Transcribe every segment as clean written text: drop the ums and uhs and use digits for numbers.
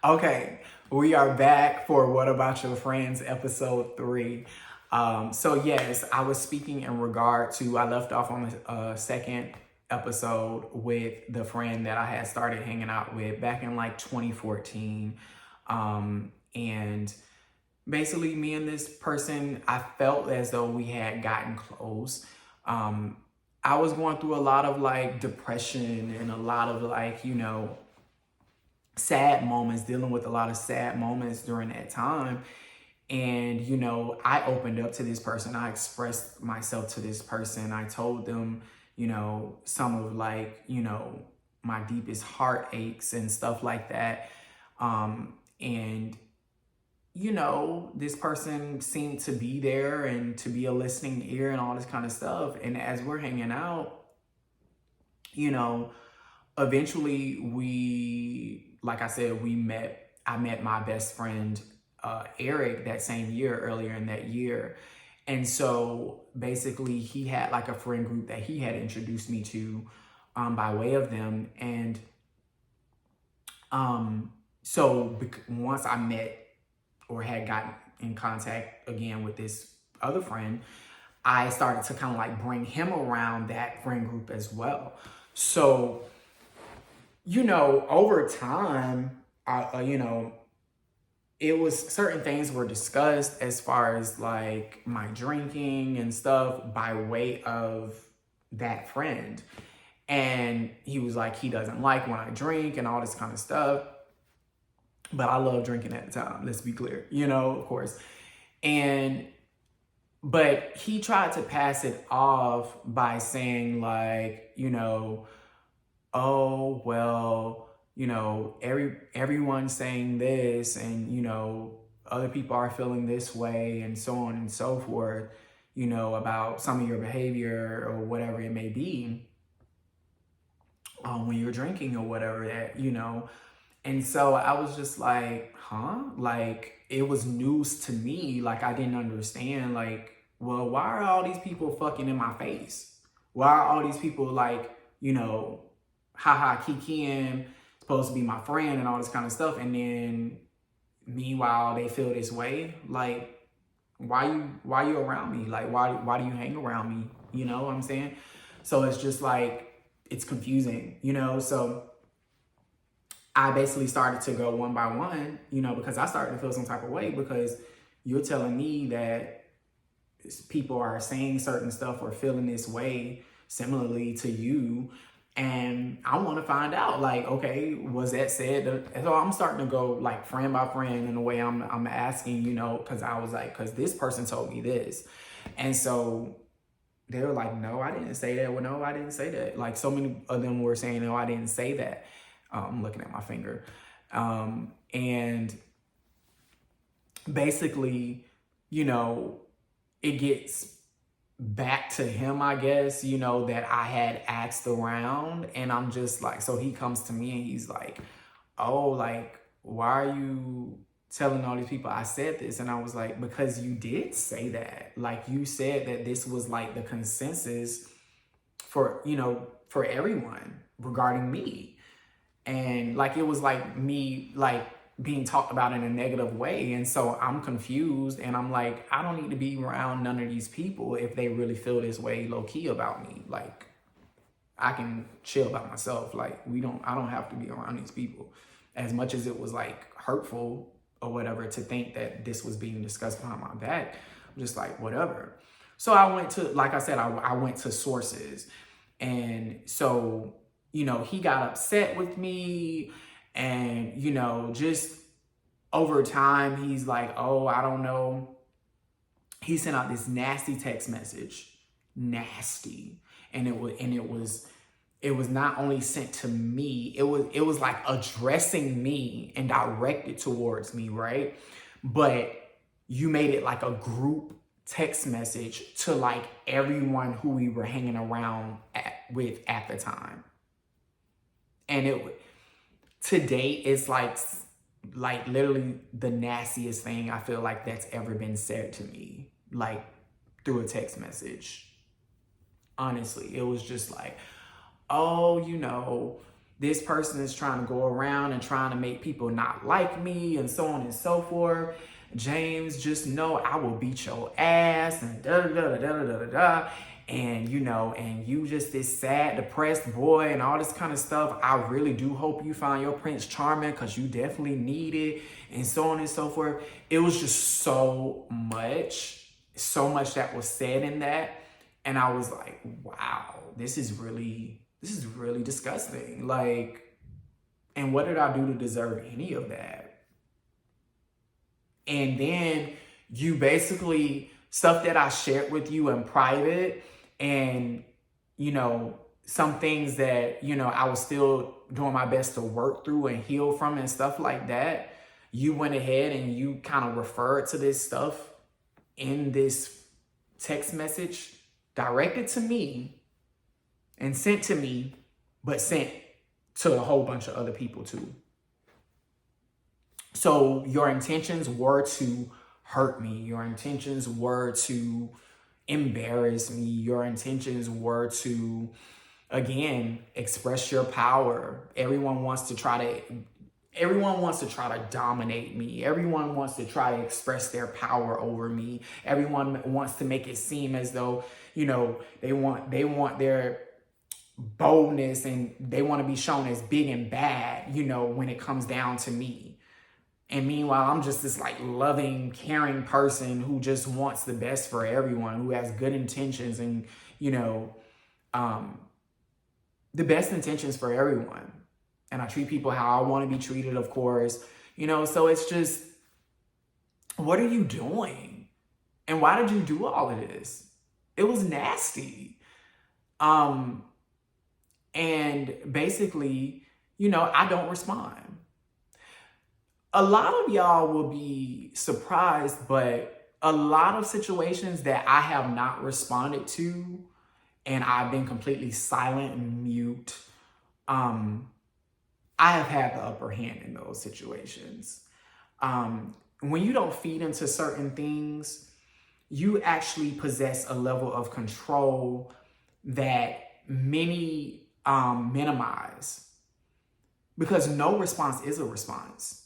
Okay, we are back for What About Your Friends, episode 3. So yes, I was speaking in regard to, I left off on the second episode with the friend that I had started hanging out with back in like 2014. And basically me and this person, I felt as though we had gotten close. Um, I was going through a lot of like depression and a lot of like, sad moments, dealing with a lot of sad moments during that time. And, I opened up to this person. I expressed myself to this person. I told them, some of like, my deepest heartaches and stuff like that. And, this person seemed to be there and to be a listening ear and all this kind of stuff. And as we're hanging out, you know, eventually like I said, I met my best friend, Eric, that same year, earlier in that year. And so basically he had like a friend group that he had introduced me to, by way of them. And once I met or had gotten in contact again with this other friend, I started to kind of like bring him around that friend group as well. So, over time, it was certain things were discussed as far as like my drinking and stuff by way of that friend. And he was like, he doesn't like when I drink and all this kind of stuff. But I love drinking at the time, let's be clear, of course. But he tried to pass it off by saying like, oh, well, everyone's saying this and, other people are feeling this way and so on and so forth, about some of your behavior or whatever it may be, when you're drinking or whatever that. And so I was just like, huh? Like, it was news to me. Like, I didn't understand. Like, well, why are all these people fucking in my face? Why are all these people like, haha, kikiing, supposed to be my friend and all this kind of stuff. And then meanwhile, they feel this way. Like, why you around me? Like, why do you hang around me? You know what I'm saying? So it's just like, it's confusing, So I basically started to go one by one, because I started to feel some type of way because you're telling me that people are saying certain stuff or feeling this way similarly to you. And I want to find out, like, okay, was that said? So I'm starting to go like friend by friend in the way I'm asking, because I was like, because this person told me this. And so they were like, no, I didn't say that. Well, no, I didn't say that. Like so many of them were saying, no, I didn't say that. I'm looking at my finger. And basically, it gets back to him, I guess, that I had asked around. And I'm just like, so he comes to me and he's like, oh, like, why are you telling all these people I said this? And I was like, because you did say that. Like, you said that this was like the consensus for, for everyone regarding me. And like, it was like me, like, being talked about in a negative way. And so I'm confused and I'm like, I don't need to be around none of these people if they really feel this way low key about me. Like, I can chill by myself. Like, I don't have to be around these people. As much as it was like hurtful or whatever to think that this was being discussed behind my back, I'm just like, whatever. So I went to, like I said, I went to sources. And so, he got upset with me. And, just over time, he's like, oh, I don't know. He sent out this nasty text message, nasty. And it was not only sent to me, it was like addressing me and directed towards me, right? But you made it like a group text message to like everyone who we were hanging around with at the time. And to date, it's like literally the nastiest thing I feel like that's ever been said to me, like through a text message. Honestly, it was just like, oh, this person is trying to go around and trying to make people not like me and so on and so forth. James, just know I will beat your ass and da da da da da da da. And and you just this sad, depressed boy and all this kind of stuff. I really do hope you find your Prince Charming because you definitely need it, and so on and so forth. It was just so much that was said in that. And I was like, wow, this is really disgusting. Like, and what did I do to deserve any of that? And then you basically, stuff that I shared with you in private, and, some things that, I was still doing my best to work through and heal from and stuff like that. You went ahead and you kind of referred to this stuff in this text message directed to me and sent to me, but sent to a whole bunch of other people too. So your intentions were to hurt me. Your intentions were to embarrass me. Your intentions were to, again, express your power. Everyone wants to try to dominate me. Everyone wants to try to express their power over me. Everyone wants to make it seem as though, they want their boldness and they want to be shown as big and bad, when it comes down to me. And meanwhile, I'm just this like loving, caring person who just wants the best for everyone, who has good intentions and, the best intentions for everyone. And I treat people how I want to be treated, of course, so it's just, what are you doing? And why did you do all of this? It was nasty. And basically, I don't respond. A lot of y'all will be surprised, but a lot of situations that I have not responded to and I've been completely silent and mute, I have had the upper hand in those situations. When you don't feed into certain things, you actually possess a level of control that many minimize, because no response is a response.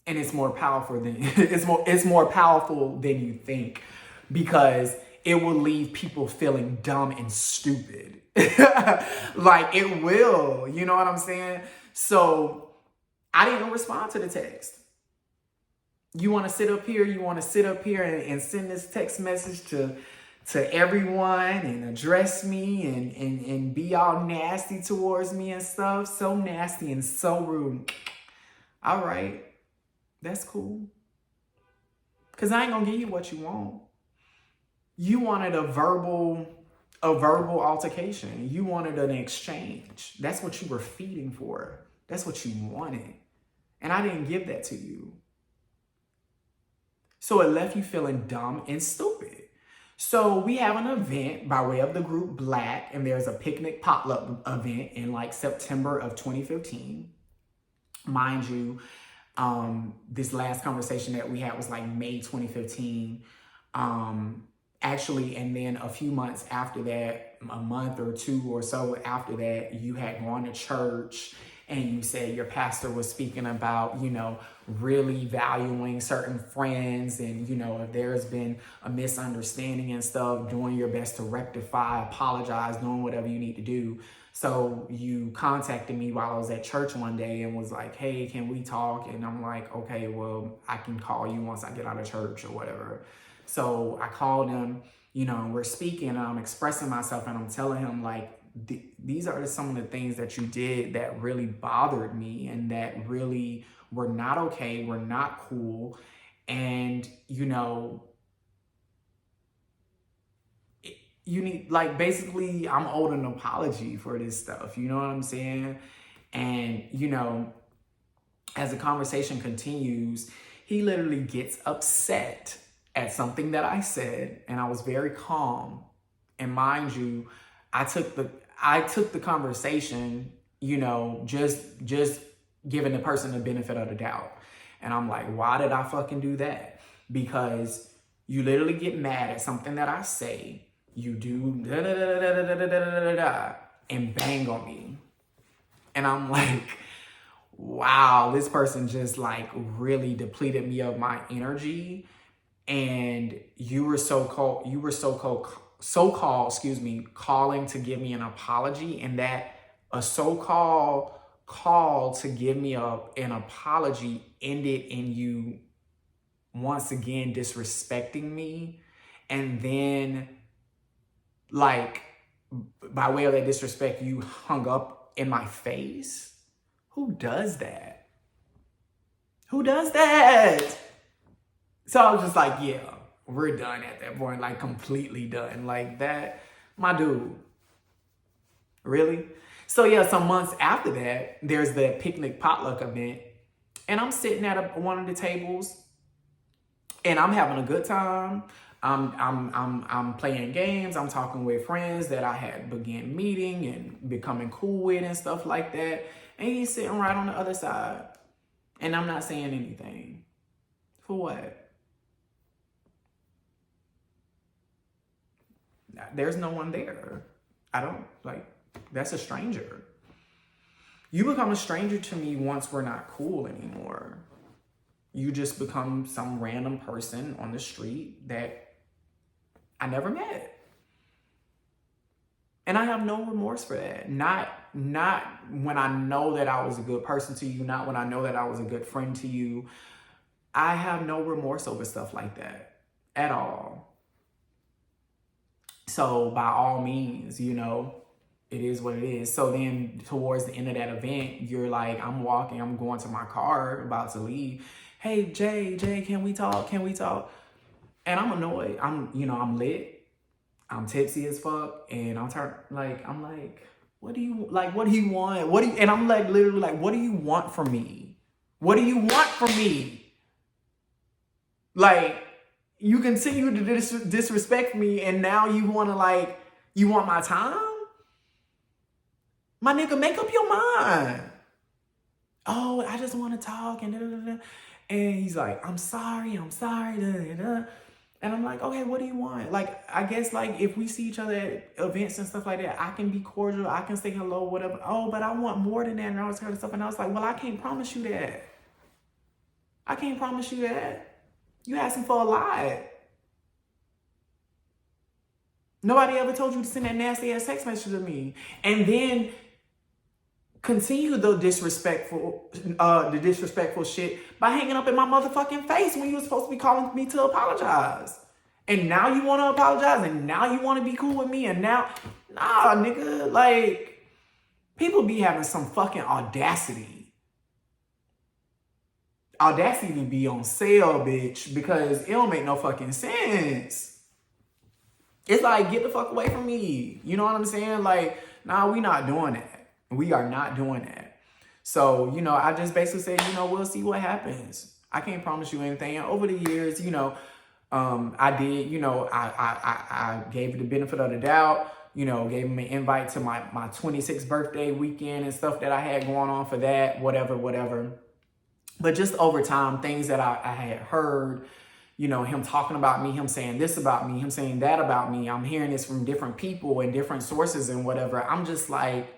And it's more powerful than it's more powerful than you think, because it will leave people feeling dumb and stupid. Like, it will, you know what I'm saying? So I didn't respond to the text. You want to sit up here and send this text message to everyone and address me and be all nasty towards me and stuff. So nasty and so rude. All right. That's cool. Because I ain't going to give you what you want. You wanted a verbal altercation. You wanted an exchange. That's what you were feeding for. That's what you wanted. And I didn't give that to you. So it left you feeling dumb and stupid. So we have an event by way of the group Black, and there's a picnic potluck event in like September of 2015. Mind you, this last conversation that we had was like May 2015. Actually, and then a few months after that, a month or two or so after that, you had gone to church and you said your pastor was speaking about, really valuing certain friends, and, if there's been a misunderstanding and stuff, doing your best to rectify, apologize, doing whatever you need to do. So you contacted me while I was at church one day and was like, hey, can we talk? And I'm like, okay, well, I can call you once I get out of church or whatever. So I called him, and we're speaking and I'm expressing myself and I'm telling him like, these are some of the things that you did that really bothered me and that really were not okay, were not cool. And, you need, like, basically I'm owed an apology for this stuff. You know what I'm saying? And, as the conversation continues, he literally gets upset at something that I said, and I was very calm. And mind you, I took the conversation, just giving the person the benefit of the doubt. And I'm like, why did I fucking do that? Because you literally get mad at something that I say. You do da da da da da da da da da da. and bang on me. And I'm like, wow, this person just like really depleted me of my energy. And you were so-called, excuse me, calling to give me an apology, and that a so-called call to give me an apology ended in you once again disrespecting me. And then, like, by way of that disrespect, you hung up in my face. Who does that? Who does that? So I was just like, yeah, we're done at that point, like completely done. Like that, my dude. Really? So yeah, some months after that, there's the picnic potluck event, and I'm sitting at one of the tables, and I'm having a good time. I'm playing games. I'm talking with friends that I had began meeting and becoming cool with and stuff like that. And he's sitting right on the other side, and I'm not saying anything. For what? There's no one there. I don't, like, that's a stranger. You become a stranger to me once we're not cool anymore. You just become some random person on the street that I never met. And I have no remorse for that. Not when I know that I was a good person to you, not when I know that I was a good friend to you. I have no remorse over stuff like that at all. So by all means, you know, it is what it is. So then towards the end of that event, you're like, I'm going to my car, about to leave. Hey, Jay, can we talk? And I'm annoyed. I'm lit. I'm tipsy as fuck. And I'm like, what do you want? And I'm like, literally like, what do you want from me? What do you want from me? Like, you continue to disrespect me, and now you want my time? My nigga, make up your mind. Oh, I just want to talk, and da-da-da-da. And he's like, I'm sorry, da-da-da-da. And I'm like, okay, what do you want? Like, I guess, like, if we see each other at events and stuff like that, I can be cordial, I can say hello, whatever. Oh, but I want more than that, and all this kind of stuff. And I was like, well, I can't promise you that. You asking for a lot. Nobody ever told you to send that nasty ass text message to me. And then continue the disrespectful shit by hanging up in my motherfucking face when you were supposed to be calling me to apologize. And now you want to apologize, and now you want to be cool with me, and now, nah, nigga, like, people be having some fucking audacity. Audacity be on sale, bitch, because it don't make no fucking sense. It's like, get the fuck away from me. You know what I'm saying? Like, nah, we not doing that. We are not doing that. So, I just basically said, we'll see what happens. I can't promise you anything. And over the years, I did, I gave it the benefit of the doubt, gave him an invite to my 26th birthday weekend and stuff that I had going on for that, whatever. But just over time, things that I had heard, him talking about me, him saying this about me, him saying that about me. I'm hearing this from different people and different sources and whatever. I'm just like,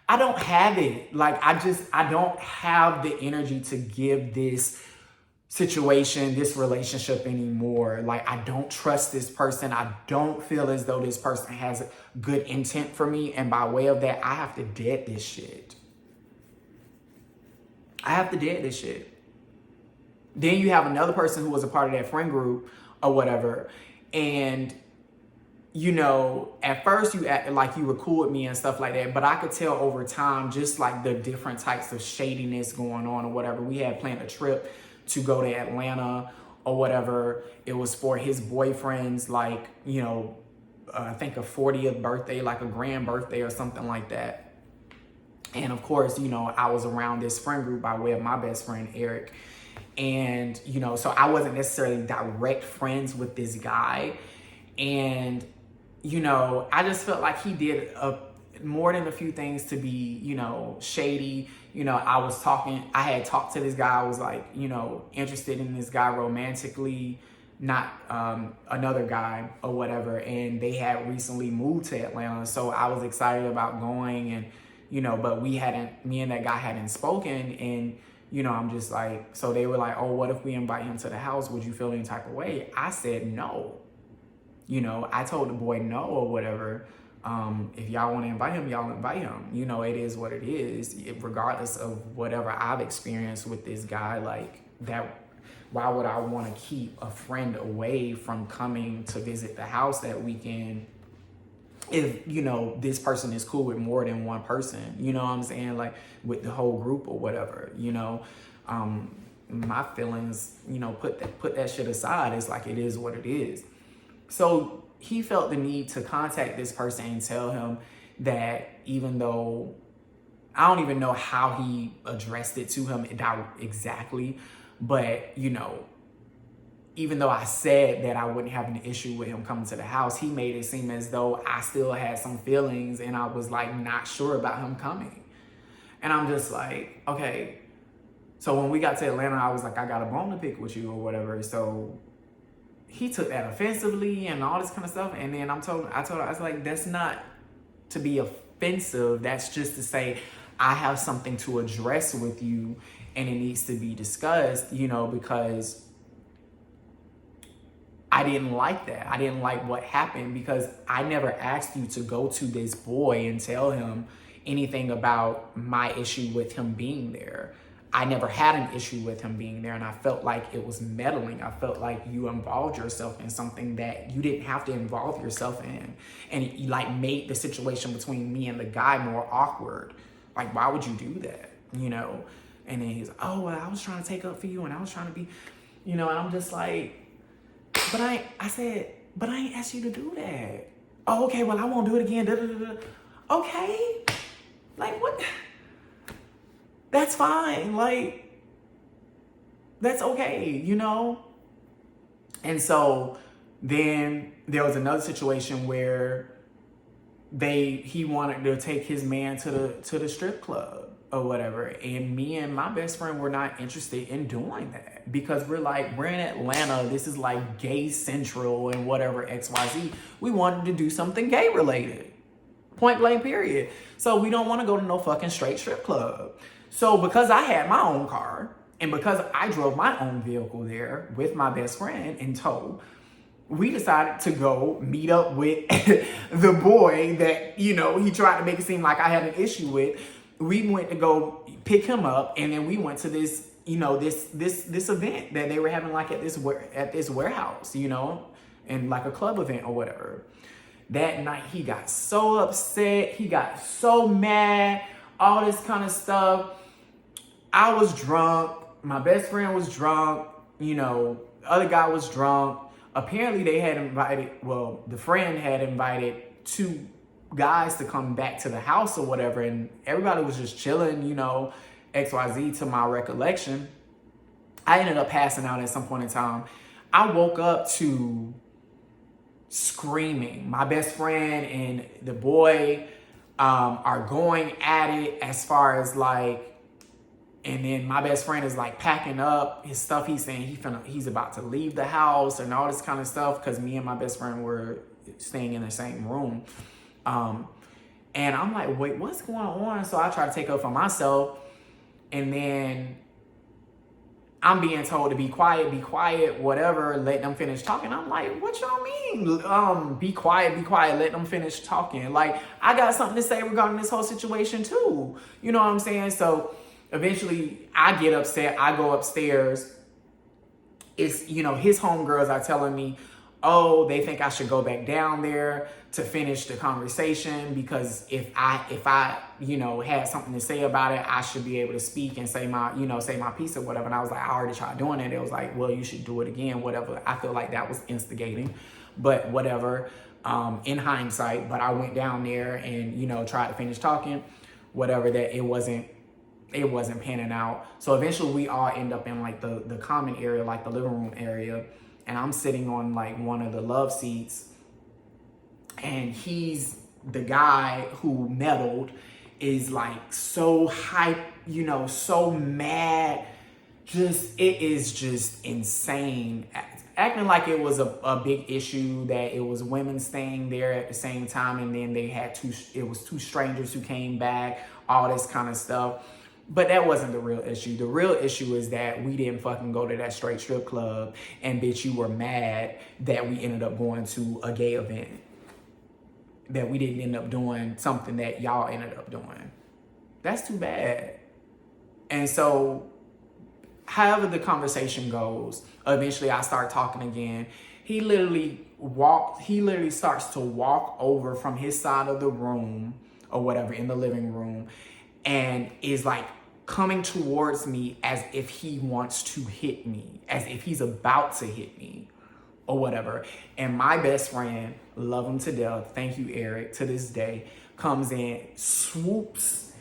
I don't have it. Like, I don't have the energy to give this situation, this relationship anymore. Like, I don't trust this person. I don't feel as though this person has good intent for me. And by way of that, I have to dead this shit. Then you have another person who was a part of that friend group or whatever. And, at first you acted like you were cool with me and stuff like that. But I could tell over time, just like the different types of shadiness going on or whatever. We had planned a trip to go to Atlanta or whatever. It was for his boyfriend's, like, I think a 40th birthday, like a grand birthday or something like that. And of course, I was around this friend group by way of my best friend, Eric. And, so I wasn't necessarily direct friends with this guy. And, I just felt like he did more than a few things to be, shady. I had talked to this guy. I was like, interested in this guy romantically, not another guy or whatever, and they had recently moved to Atlanta, so I was excited about going, and but me and that guy hadn't spoken, and I'm just like, so they were like, oh, what if we invite him to the house? Would you feel any type of way? I said no. I told the boy no or whatever. If y'all want to invite him, y'all invite him. It is what it is. Regardless of whatever I've experienced with this guy, like that, why would I want to keep a friend away from coming to visit the house that weekend if, this person is cool with more than one person? You know what I'm saying? Like with the whole group or whatever, my feelings, put that shit aside. It's like, it is what it is. So he felt the need to contact this person and tell him that, even though I don't even know how he addressed it to him exactly, but even though I said that I wouldn't have an issue with him coming to the house, he made it seem as though I still had some feelings and I was like not sure about him coming. And I'm just like, okay. So when we got to Atlanta, I was like, I got a bone to pick with you or whatever. So he took that offensively and all this kind of stuff. And then I told her, I was like, that's not to be offensive. That's just to say, I have something to address with you and it needs to be discussed, because I didn't like that. I didn't like what happened, because I never asked you to go to this boy and tell him anything about my issue with him being there. I never had an issue with him being there, and I felt like it was meddling. I felt like you involved yourself in something that you didn't have to involve yourself in. And you made the situation between me and the guy more awkward. Like, why would you do that? And then he's, oh, well, I was trying to take up for you and I was trying to be, and I'm just like, but I ain't asked you to do that. Oh, okay, well, I won't do it again. Da, da, da, da. Okay. Like, what? That's fine. Like, that's okay, And so then there was another situation where he wanted to take his man to the strip club or whatever. And me and my best friend were not interested in doing that, because we're in Atlanta. This is like gay central and whatever, XYZ. We wanted to do something gay related. Point blank, period. So we don't want to go to no fucking straight strip club. So because I had my own car and because I drove my own vehicle there with my best friend in tow, we decided to go meet up with the boy that, he tried to make it seem like I had an issue with. We went to go pick him up, and then we went to this, this event that they were having like at this warehouse, and like a club event or whatever. That night he got so upset, he got so mad, all this kind of stuff. I was drunk, my best friend was drunk, the other guy was drunk. Apparently the friend had invited two guys to come back to the house or whatever, and everybody was just chilling, XYZ to my recollection. I ended up passing out at some point in time. I woke up to screaming. My best friend and the boy are going at it as far as like, and then my best friend is like packing up his stuff. He's saying he's about to leave the house and all this kind of stuff, because me and my best friend were staying in the same room. And I'm like, wait, what's going on? So I try to take up for myself, and then I'm being told to be quiet, whatever, let them finish talking. I'm like, what y'all mean? Be quiet, let them finish talking. Like, I got something to say regarding this whole situation too. You know what I'm saying? So eventually I get upset, I go upstairs. It's, his homegirls are telling me, oh, they think I should go back down there to finish the conversation, because if I had something to say about it, I should be able to speak and say my piece or whatever. And I was like, I already tried doing it. It was like, well, you should do it again, whatever. I feel like that was instigating, but whatever, in hindsight. But I went down there and, tried to finish talking, whatever, that it wasn't panning out. So eventually we all end up in like the common area, like the living room area. And I'm sitting on like one of the love seats, and he's the guy who meddled is like so hype, so mad. It is just insane. acting like it was a big issue, that it was women staying there at the same time, and then it was two strangers who came back, all this kind of stuff. But that wasn't the real issue. The real issue is that we didn't fucking go to that straight strip club, and bitch, you were mad that we ended up going to a gay event, that we didn't end up doing something that y'all ended up doing. That's too bad. And so, however the conversation goes, eventually I start talking again. He literally starts to walk over from his side of the room or whatever in the living room, and is like coming towards me as if he wants to hit me, as if he's about to hit me or whatever. And my best friend, love him to death, thank you, Eric, to this day, comes in, swoops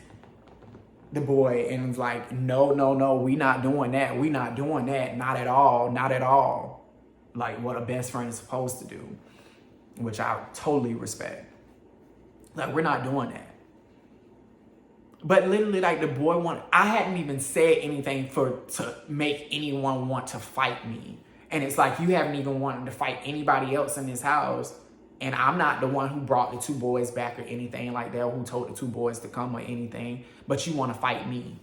the boy, and was like, no, we not doing that. We not doing that. Not at all. Not at all. Like what a best friend is supposed to do, which I totally respect. Like, we're not doing that. But literally, like, the boy I hadn't even said anything to make anyone want to fight me. And it's like, you haven't even wanted to fight anybody else in this house. And I'm not the one who brought the two boys back or anything like that, or who told the two boys to come or anything. But you want to fight me.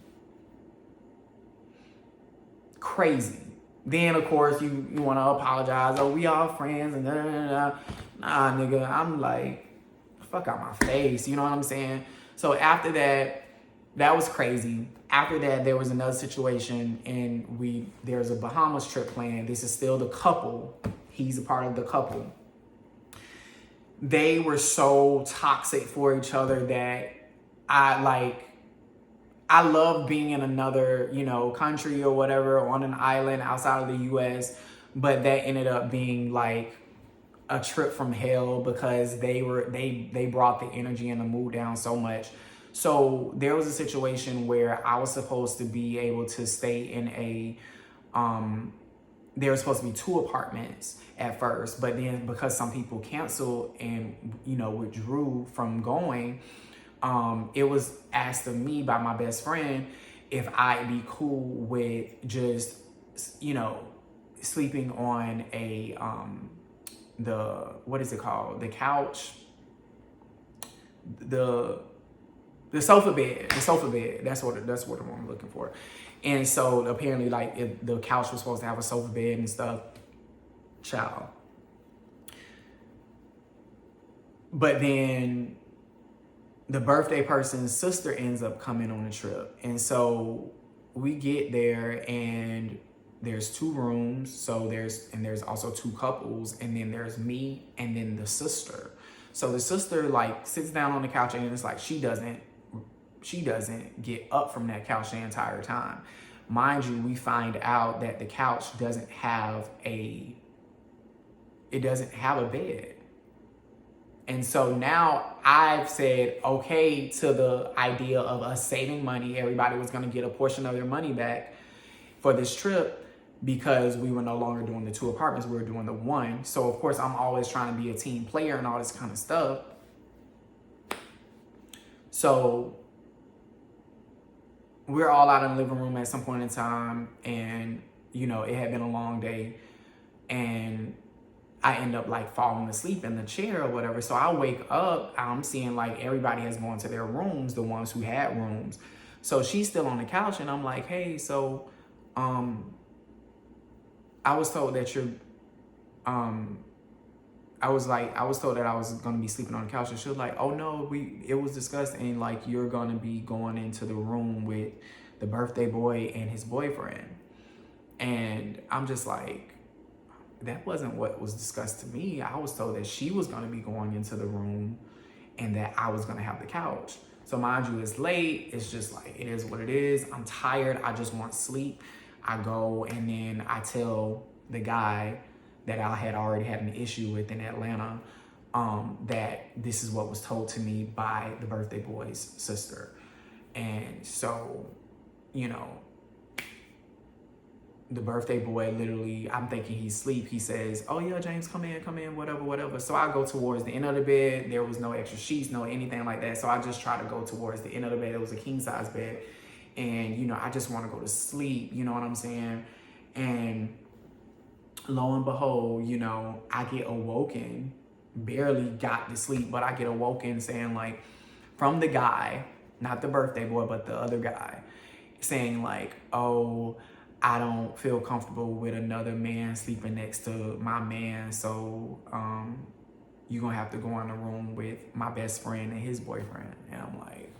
Crazy. Then, of course, you want to apologize. Oh, we all friends and da. Nah, nigga, I'm like, fuck out my face. You know what I'm saying? So after that was crazy. After that, there was another situation, and there's a Bahamas trip planned. This is still the couple. He's a part of the couple. They were so toxic for each other that I love being in another, country or whatever, on an island outside of the US, but that ended up being like a trip from hell, because they brought the energy and the mood down so much. So there was a situation where I was supposed to be able to stay in there were supposed to be 2 apartments at first, but then because some people canceled and, withdrew from going, it was asked of me by my best friend if I'd be cool with just, sleeping on what is it called? The couch, the sofa bed. That's what I'm looking for. And so apparently, like, the couch was supposed to have a sofa bed and stuff. Child. But then the birthday person's sister ends up coming on the trip. And so we get there, and there's 2 rooms. So there's also 2 couples, and then there's me and then the sister. So the sister sits down on the couch, and it's like she doesn't get up from that couch the entire time. Mind you, we find out that the couch doesn't have a bed. And so now I've said okay to the idea of us saving money. Everybody was going to get a portion of their money back for this trip, because we were no longer doing the 2 apartments, we were doing the 1. So of course I'm always trying to be a team player and all this kind of stuff. So we're all out in the living room at some point in time, and it had been a long day, and I end up falling asleep in the chair or whatever. So I wake up, I'm seeing everybody has gone to their rooms, the ones who had rooms. So she's still on the couch, and I'm like, hey, so I was told that I was told that I was going to be sleeping on the couch. And she was like, oh no, it was discussed, and you're going to be going into the room with the birthday boy and his boyfriend. And I'm just like, that wasn't what was discussed to me. I was told that she was going to be going into the room and that I was going to have the couch. So mind you, it's late. It's just it is what it is. I'm tired. I just want sleep. I go, and then I tell the guy that I had already had an issue with in Atlanta, that this is what was told to me by the birthday boy's sister. And so, the birthday boy literally, I'm thinking he's asleep. He says, oh yeah, James, come in, whatever. So I go towards the end of the bed. There was no extra sheets, no anything like that. So I just try to go towards the end of the bed. It was a king size bed. And, I just want to go to sleep. You know what I'm saying? And lo and behold, you know, I get awoken, barely got to sleep, but I get awoken saying like, from the guy, not the birthday boy, but the other guy, saying like, oh, I don't feel comfortable with another man sleeping next to my man, so you're gonna have to go in the room with my best friend and his boyfriend. And I'm like,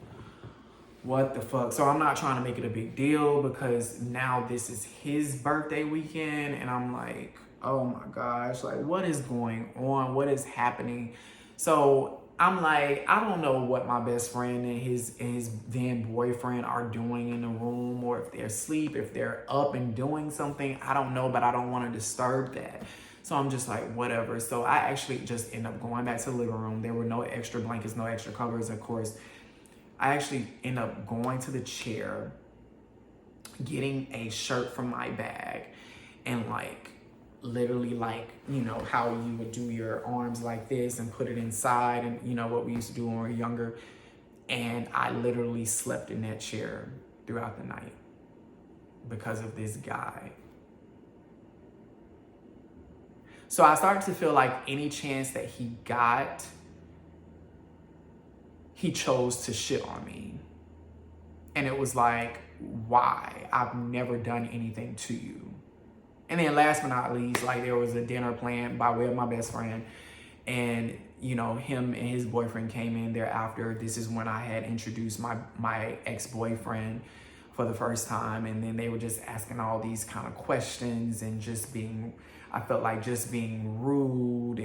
what the fuck? So I'm not trying to make it a big deal because now this is his birthday weekend, and I'm like, oh my gosh, like what is going on? What is happening? So I'm like, I don't know what my best friend and his then boyfriend are doing in the room, or if they're asleep, if they're up and doing something. I don't know, but I don't want to disturb that. So I'm just like, whatever. So I actually just end up going back to the living room. There were no extra blankets, no extra covers, of course. I actually end up going to the chair, getting a shirt from my bag, and like literally like, you know, how you would do your arms like this and put it inside, and you know what we used to do when we were younger. And I literally slept in that chair throughout the night because of this guy. So I started to feel like any chance that he got, he chose to shit on me. And it was like, why? I've never done anything to you. And then last but not least, like there was a dinner planned by way of my best friend. And, you know, him and his boyfriend came in thereafter. This is when I had introduced my ex-boyfriend for the first time. And then they were just asking all these kind of questions and just being, I felt like just being rude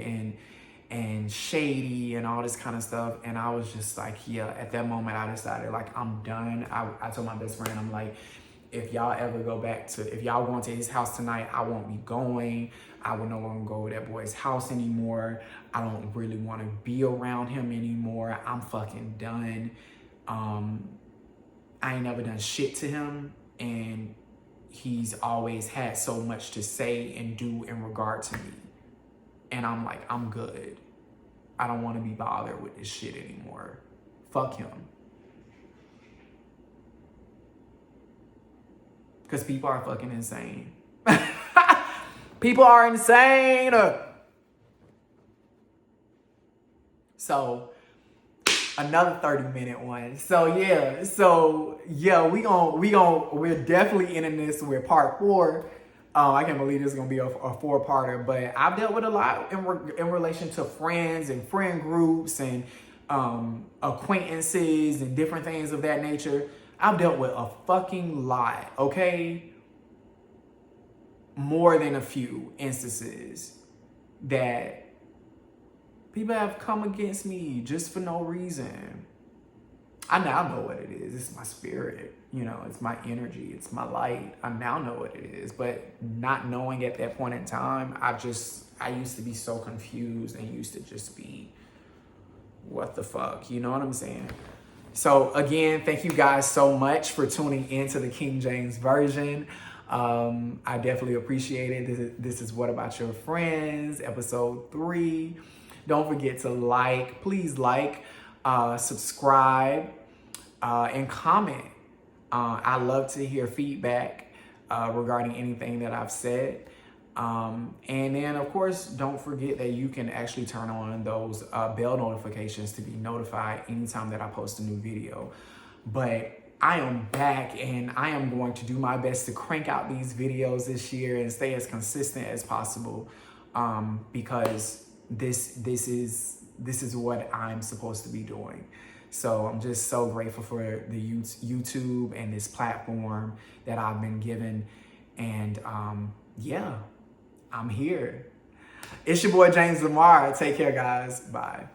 and shady and all this kind of stuff. And I was just like, yeah, at that moment I decided like, I'm done. I told my best friend, I'm like, if y'all ever go back to, if y'all going to his house tonight, I won't be going. I will no longer go to that boy's house anymore. I don't really want to be around him anymore. I'm fucking done. I ain't never done shit to him. And he's always had so much to say and do in regard to me. And I'm like, I'm good. I don't want to be bothered with this shit anymore. Fuck him. Because people are fucking insane. People are insane. So, another 30-minute one. We're definitely ending this with part 4. I can't believe this is going to be a 4-parter, but I've dealt with a lot in relation to friends and friend groups and acquaintances and different things of that nature. I've dealt with a fucking lot, okay? More than a few instances that people have come against me just for no reason. I now know what it is. It's my spirit, you know, it's my energy, it's my light. I now know what it is, but not knowing at that point in time, I used to be so confused and used to just be, what the fuck, you know what I'm saying? So again, thank you guys so much for tuning into the King James version. I definitely appreciate it. This is What About Your Friends, episode 3. Don't forget to please like, subscribe, and comment. I love to hear feedback regarding anything that I've said. And then, of course, don't forget that you can actually turn on those bell notifications to be notified anytime that I post a new video. But I am back, and I am going to do my best to crank out these videos this year and stay as consistent as possible, because this is what I'm supposed to be doing. So I'm just so grateful for the YouTube and this platform that I've been given. And yeah, I'm here. It's your boy, James Lamar. Take care, guys. Bye.